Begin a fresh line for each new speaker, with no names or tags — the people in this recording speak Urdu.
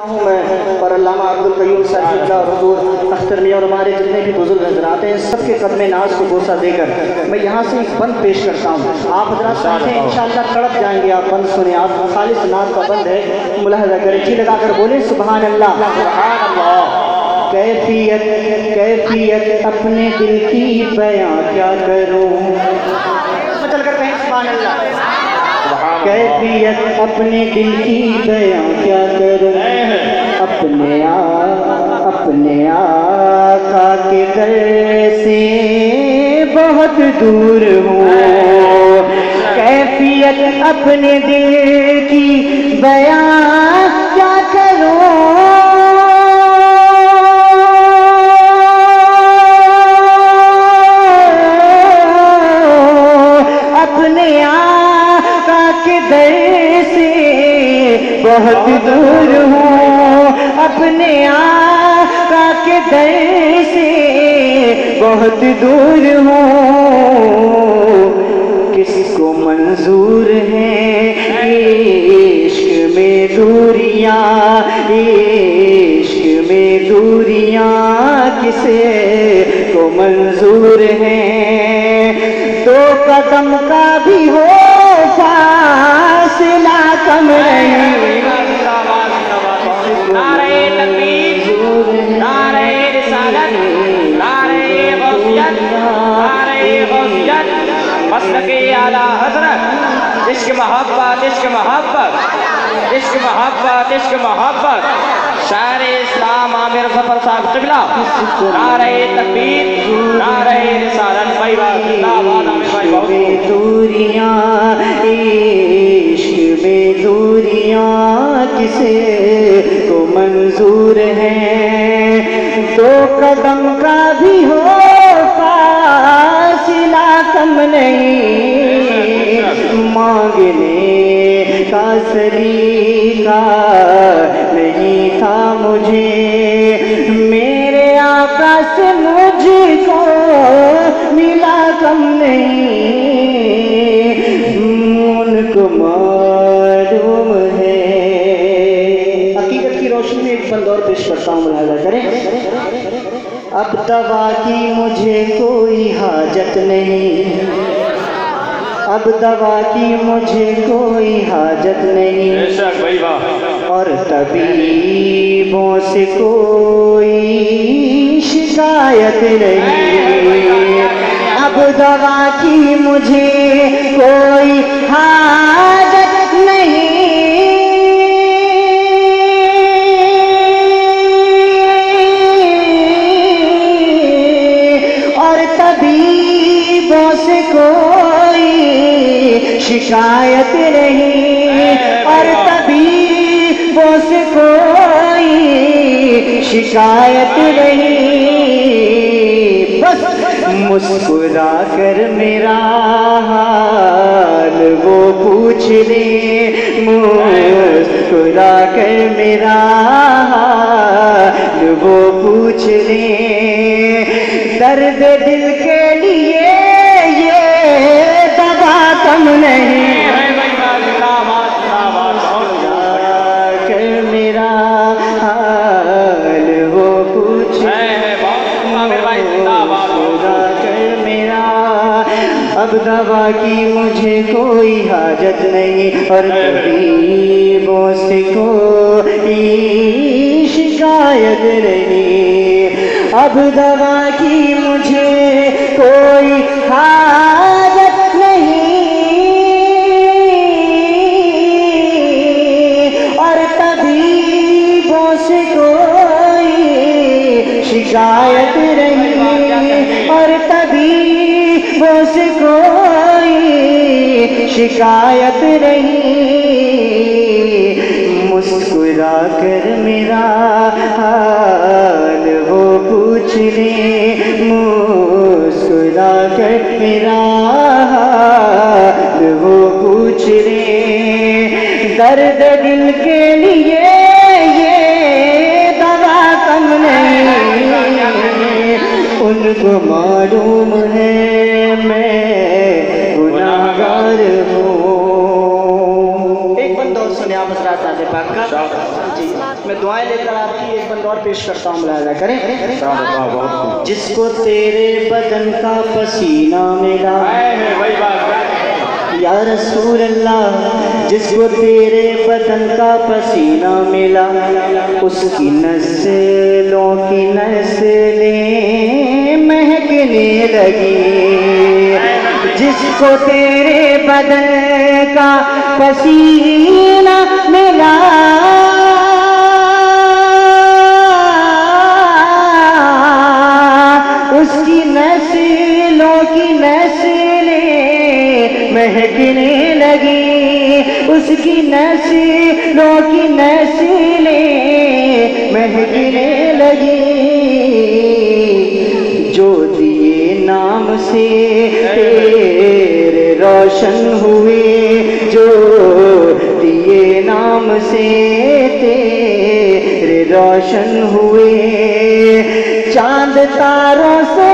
ہوں میں اور علامہ عبدالقیوم صاحب حضور اختر میاں اور ہمارے جتنے بھی بزرگ حضرات ہیں سب کے قدم ناز کو بوسہ دے کر میں یہاں سے ایک بند پیش کرتا ہوں. آپ حضرات ساتھ ہیں انشاءاللہ تڑپ جائیں گے. آپ بند سنیں. آپ خالص ناز کا بند ہے, ملاحظہ کریں. جی لگا کر بولیں سبحان اللہ. سبحان اللہ. کیفیت اپنے دل کی بیاں کیا کروں, چل کر کہیں سبحان اللہ. کیفیت اپنے دل کی بیاں کیا کروں, اپنے آقا کے در سے بہت دور ہوں. کیفیت اپنے دل کی بیاں کیا کروں, اپنے آقا کے در سے بہت دور ہوں. اپنے آقا کے در سے بہت دور ہوں. کس کو منظور ہیں عشق میں دوریاں, عشق میں دوریاں کسے کو منظور ہیں. دو قدم کا بھی ہو فاصلہ کم نہیں.
نعرہ تکبیر, نعرہ رسالت, نعرہ غوثیت, نعرہ غوثیت, مسلک اعلیٰ حضرت. عشق محبت, عشق محبت, عشق محبت, عشق محبت. شاعر اسلام عامر ظفر صاحب قبلہ. نعرہ تکبیر, نعرہ رسالت. بھائی
دوریاں, عشق میں دوریاں کسے کو منظور ہیں. دو قدم کا بھی ہو فاصلہ کم نہیں. مانگنے کا سلیقہ نہیں تھا مجھے, میرے آقا سے مجھ کو ملا کم نہیں. ان کو معلوم ہے. حقیقت کی روشنی میں ایک بند اور پیش کرتا ہوں, ملاحظہ کریں. اب دوا کی مجھے کوئی حاجت نہیں, اب دوا کی مجھے کوئی حاجت نہیں, اور طبیبوں سے کوئی شکایت نہیں. اب دوا کی مجھے کوئی حاجت نہیں, اور طبیبوں سے کوئی شکایت نہیں, اور طبیبوں سے کوئی شکایت نہیں. بس مسکرا کر میرا حال وہ پوچھ لے, مسکرا کر میرا حال وہ پوچھ لے. درد دل کے لیے یہ دوا کم نہیں. کر میرا حال وہ پوچھ کر میرا. اب دوا کی مجھے کوئی حاجت نہیں, اور طبیبوں سے کوئی شکایت نہیں. اب دوا کی مجھے کوئی حاجت نہیں, اور طبیبوں سے کوئی شکایت نہیں, اور طبیبوں سے کوئی شکایت نہیں. مسکرا کر میرا حال وہ پوچھ لے, مسکرا کر میرا حال وہ پوچھ لے. درد دل کے لیے یہ دوا کم نہیں, ان کو معلوم ہے میں گناہگار ہوں. ایک بند اور سنے آپ حضرات پاک کا. جی میں دعائیں لے کر آپ کی ایک بند اور پیش کرتا ہوں، ملاحظہ کریں۔ جس کو تیرے بدن کا پسینہ ملا، یا رسول اللہ، جس کو تیرے بدن کا پسینہ ملا، اس کی نسلوں کی نسلیں مہکنے لگی۔ جس کو تیرے بدن کا پسینہ ملا، اس کی نسلوں کی نسلیں مہکنے لگی، اس کی نسلوں کی نسلیں مہکنے لگی۔ جو دیے نام سے تیرے روشن ہوئے، جو دیے نام سے تیرے روشن ہوئے، چاند تاروں سے